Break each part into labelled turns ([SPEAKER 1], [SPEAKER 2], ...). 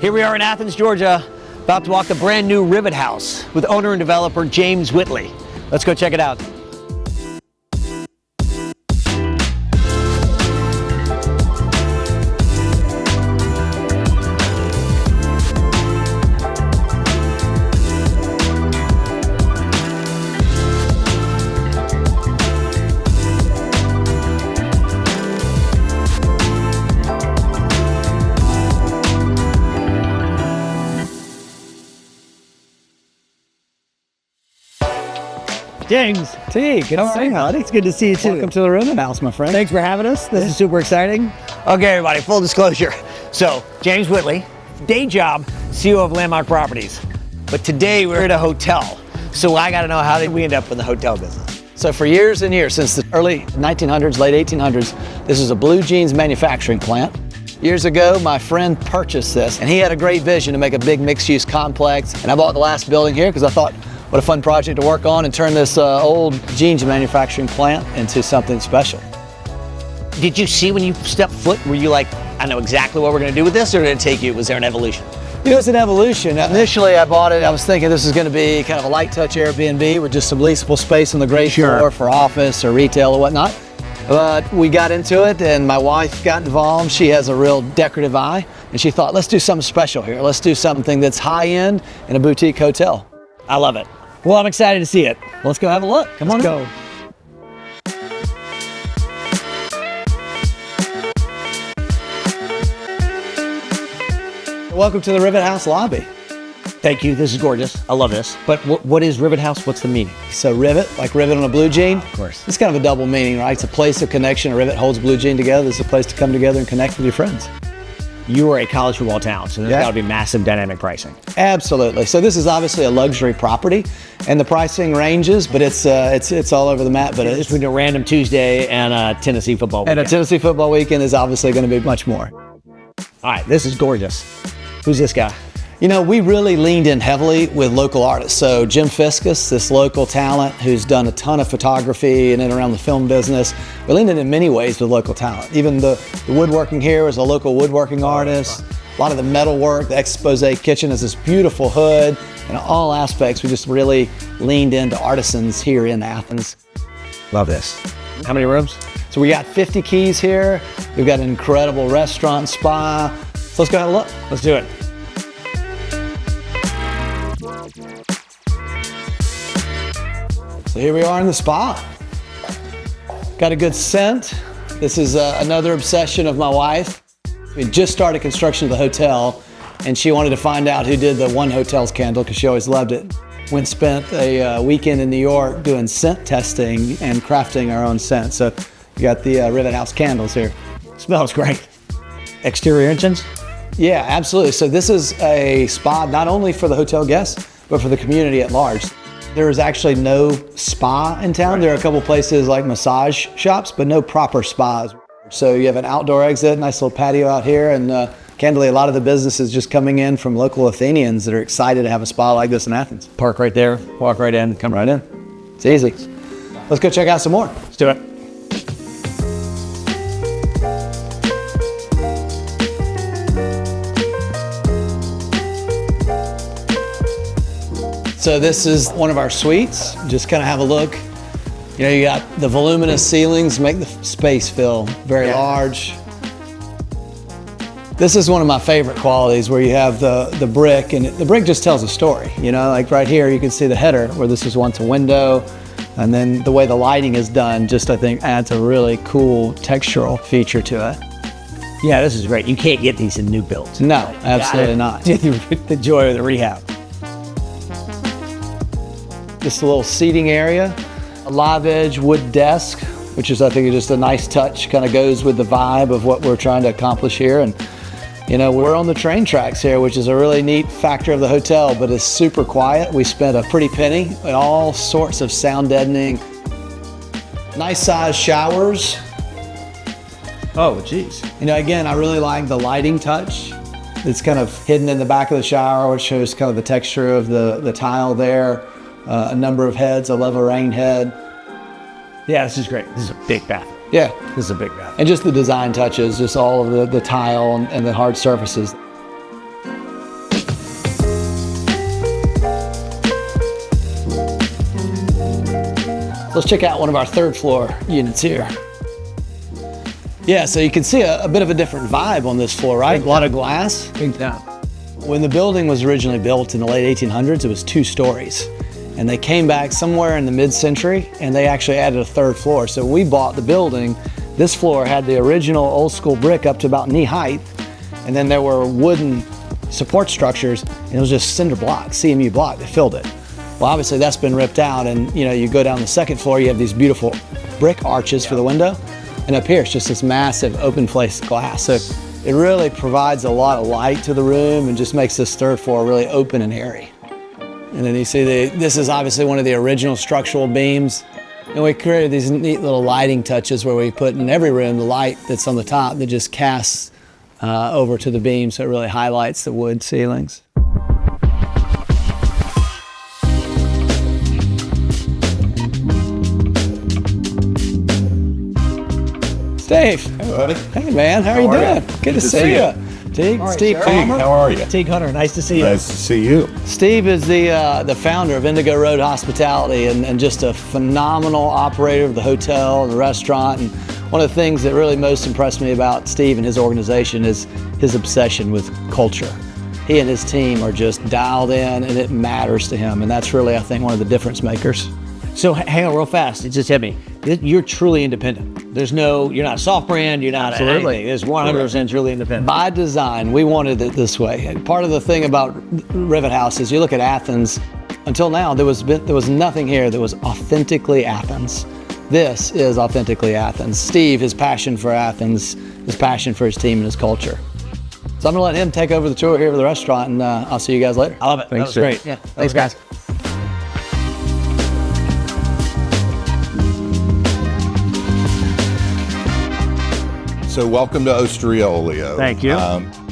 [SPEAKER 1] Here we are in Athens, Georgia, about to walk the brand new Rivet House with owner and developer James Whitley. Let's go check it out. James,
[SPEAKER 2] Teague, good to see you, buddy.
[SPEAKER 1] It's good to see you too.
[SPEAKER 2] Welcome to the Rivet House, my friend.
[SPEAKER 1] Thanks for having us. This is super exciting. Okay, everybody, full disclosure. So, James Whitley, day job, CEO of Landmark Properties. But today we're at a hotel. So I gotta know, how did we end up in the hotel business?
[SPEAKER 2] So for years and years, since the early 1900s, late 1800s, this is a blue jeans manufacturing plant. Years ago, my friend purchased this, and he had a great vision to make a big mixed-use complex. And I bought the last building here because I thought, what a fun project to work on and turn this old jeans manufacturing plant into something special.
[SPEAKER 1] Did you see when you stepped foot, were you like, I know exactly what we're gonna do with this, or did it take you, was there an evolution?
[SPEAKER 2] It was an evolution. Initially, I bought it, I was thinking this is gonna be kind of a light touch Airbnb with just some leasable space on the ground floor for office or retail or whatnot. But we got into it and my wife got involved. She has a real decorative eye and she thought, let's do something special here. Let's do something that's high end in a boutique hotel.
[SPEAKER 1] I love it. Well, I'm excited to see it. Let's go have a look. Come on.
[SPEAKER 2] Let's go. Welcome to the Rivet House lobby.
[SPEAKER 1] Thank you, this is gorgeous. I love this. But what is Rivet House? What's the meaning?
[SPEAKER 2] So rivet, like rivet on a blue jean.
[SPEAKER 1] Of course.
[SPEAKER 2] It's kind of a double meaning, right? It's a place of connection. A rivet holds blue jean together. It's a place to come together and connect with your friends.
[SPEAKER 1] You are a college football town, so there's gotta be massive dynamic pricing.
[SPEAKER 2] Absolutely. So this is obviously a luxury property, and the pricing ranges, but it's all over the map. But
[SPEAKER 1] it's between a random Tuesday and a Tennessee football weekend.
[SPEAKER 2] And a Tennessee football weekend is obviously going to be much more.
[SPEAKER 1] All right, this is gorgeous. Who's this guy?
[SPEAKER 2] You know, we really leaned in heavily with local artists. So Jim Fiscus, this local talent who's done a ton of photography and around the film business, we leaned in many ways with local talent. Even the woodworking here is a local woodworking artist. A lot of the metal work, the expose kitchen is this beautiful hood. In all aspects, we just really leaned into artisans here in Athens.
[SPEAKER 1] Love this. How many rooms?
[SPEAKER 2] So we got 50 keys here. We've got an incredible restaurant, spa. So let's go have a look.
[SPEAKER 1] Let's do it.
[SPEAKER 2] So here we are in the spa. Got a good scent. This is another obsession of my wife. We just started construction of the hotel and she wanted to find out who did the One Hotels candle because she always loved it. We spent a weekend in New York doing scent testing and crafting our own scent. So you got the Rivet House candles here.
[SPEAKER 1] Smells great. Exterior entrance?
[SPEAKER 2] Yeah, absolutely. So this is a spa not only for the hotel guests, but for the community at large. There is actually no spa in town. Right. There are a couple places like massage shops, but no proper spas. So you have an outdoor exit, nice little patio out here, and candidly, a lot of the business is just coming in from local Athenians that are excited to have a spa like this in Athens.
[SPEAKER 1] Park right there, walk right in, come right in.
[SPEAKER 2] It's easy. Let's go check out some more.
[SPEAKER 1] Let's do it.
[SPEAKER 2] So this is one of our suites. Just kind of have a look. You know, you got the voluminous ceilings, make the space feel very large. This is one of my favorite qualities where you have the brick, and the brick just tells a story. You know, like right here, you can see the header where this was once a window, and then the way the lighting is done just, I think, adds a really cool textural feature to it.
[SPEAKER 1] Yeah, this is great. You can't get these in new builds.
[SPEAKER 2] No, absolutely not.
[SPEAKER 1] The joy of the rehab.
[SPEAKER 2] Just a little seating area, a live edge wood desk, which is, I think, just a nice touch, kind of goes with the vibe of what we're trying to accomplish here. And, you know, we're on the train tracks here, which is a really neat factor of the hotel, but it's super quiet. We spent a pretty penny in all sorts of sound deadening. Nice size showers.
[SPEAKER 1] Oh, geez.
[SPEAKER 2] You know, again, I really like the lighting touch. It's kind of hidden in the back of the shower, which shows kind of the texture of the tile there. A number of heads. I love a rain head.
[SPEAKER 1] Yeah, this is great. This is a big bath.
[SPEAKER 2] Yeah.
[SPEAKER 1] This is a big bath.
[SPEAKER 2] And just the design touches, just all of the tile and the hard surfaces. Let's check out one of our third floor units here. Yeah, so you can see a bit of a different vibe on this floor, right? A lot of glass. When the building was originally built in the late 1800s, it was 2 stories. And they came back somewhere in the mid-century and they actually added a 3rd floor. So when we bought the building, this floor had the original old school brick up to about knee height. And then there were wooden support structures and it was just cinder block, CMU block that filled it. Well, obviously that's been ripped out and you go down the 2nd floor, you have these beautiful brick arches for the window. And up here, it's just this massive open place glass. So it really provides a lot of light to the room and just makes this 3rd floor really open and airy. And then you see this is obviously one of the original structural beams. And we created these neat little lighting touches where we put in every room the light that's on the top that just casts over to the beam, so it really highlights the wood ceilings. Steve.
[SPEAKER 3] Hey, buddy.
[SPEAKER 2] Hey, man. How are you doing? Good to see you. Teague,
[SPEAKER 1] All right,
[SPEAKER 2] Steve
[SPEAKER 1] sir.
[SPEAKER 2] Palmer.
[SPEAKER 3] How are you?
[SPEAKER 1] Teague Hunter, nice to see you.
[SPEAKER 3] Nice to see you.
[SPEAKER 2] Steve is the founder of Indigo Road Hospitality and just a phenomenal operator of the hotel and the restaurant. And one of the things that really most impressed me about Steve and his organization is his obsession with culture. He and his team are just dialed in and it matters to him. And that's really, I think, one of the difference makers.
[SPEAKER 1] So hang on real fast, it just hit me. You're truly independent. You're not a soft brand, you're not anything. It's 100% truly independent.
[SPEAKER 2] By design, we wanted it this way. And part of the thing about Rivet House is you look at Athens, until now there was nothing here that was authentically Athens. This is authentically Athens. Steve, his passion for Athens, his passion for his team and his culture. So I'm gonna let him take over the tour here of the restaurant and I'll see you guys later.
[SPEAKER 1] I love it.
[SPEAKER 3] Thanks,
[SPEAKER 1] that was
[SPEAKER 3] Jim.
[SPEAKER 1] great. Yeah. Thanks, guys.
[SPEAKER 3] So welcome to Osteria O.
[SPEAKER 1] Thank you.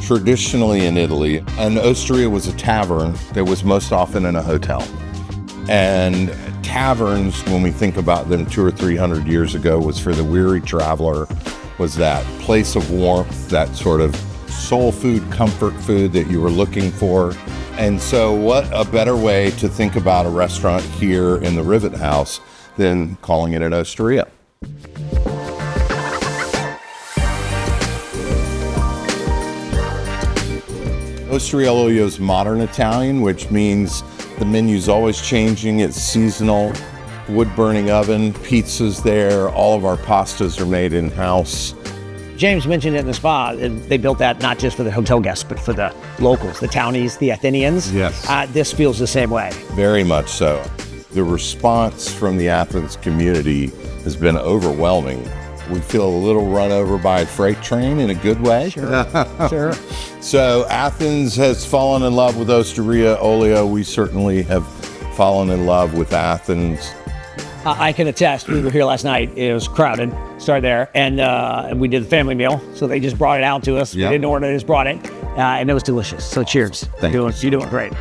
[SPEAKER 3] Traditionally in Italy, an osteria was a tavern that was most often in a hotel. And taverns, when we think about them 200 or 300 years ago, was for the weary traveler, was that place of warmth, that sort of soul food, comfort food that you were looking for. And so what a better way to think about a restaurant here in the Rivet House than calling it an osteria. Osteria O is modern Italian, which means the menu's always changing. It's seasonal, wood-burning oven, pizza's there. All of our pastas are made in-house.
[SPEAKER 1] James mentioned it in the spa, and they built that not just for the hotel guests, but for the locals, the townies, the Athenians.
[SPEAKER 3] Yes.
[SPEAKER 1] This feels the same way.
[SPEAKER 3] Very much so. The response from the Athens community has been overwhelming. We feel a little run over by a freight train in a good way.
[SPEAKER 1] Sure.
[SPEAKER 3] So Athens has fallen in love with Osteria O. We certainly have fallen in love with Athens.
[SPEAKER 1] I can attest, we were here last night. It was crowded, started there, and we did the family meal. So they just brought it out to us.
[SPEAKER 3] Yep.
[SPEAKER 1] We didn't order, they just brought it, and it was delicious. So cheers.
[SPEAKER 3] Thank you.
[SPEAKER 1] You're doing great.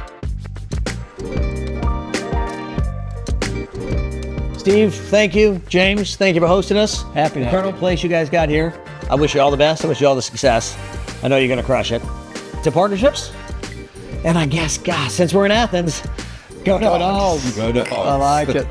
[SPEAKER 1] Steve, thank you. James, thank you for hosting us.
[SPEAKER 2] Happy to have
[SPEAKER 1] Incredible place you guys got here. I wish you all the best. I wish you all the success. I know you're going to crush it. To partnerships, and I guess, gosh, since we're in Athens, go to
[SPEAKER 3] Go to
[SPEAKER 2] I like it.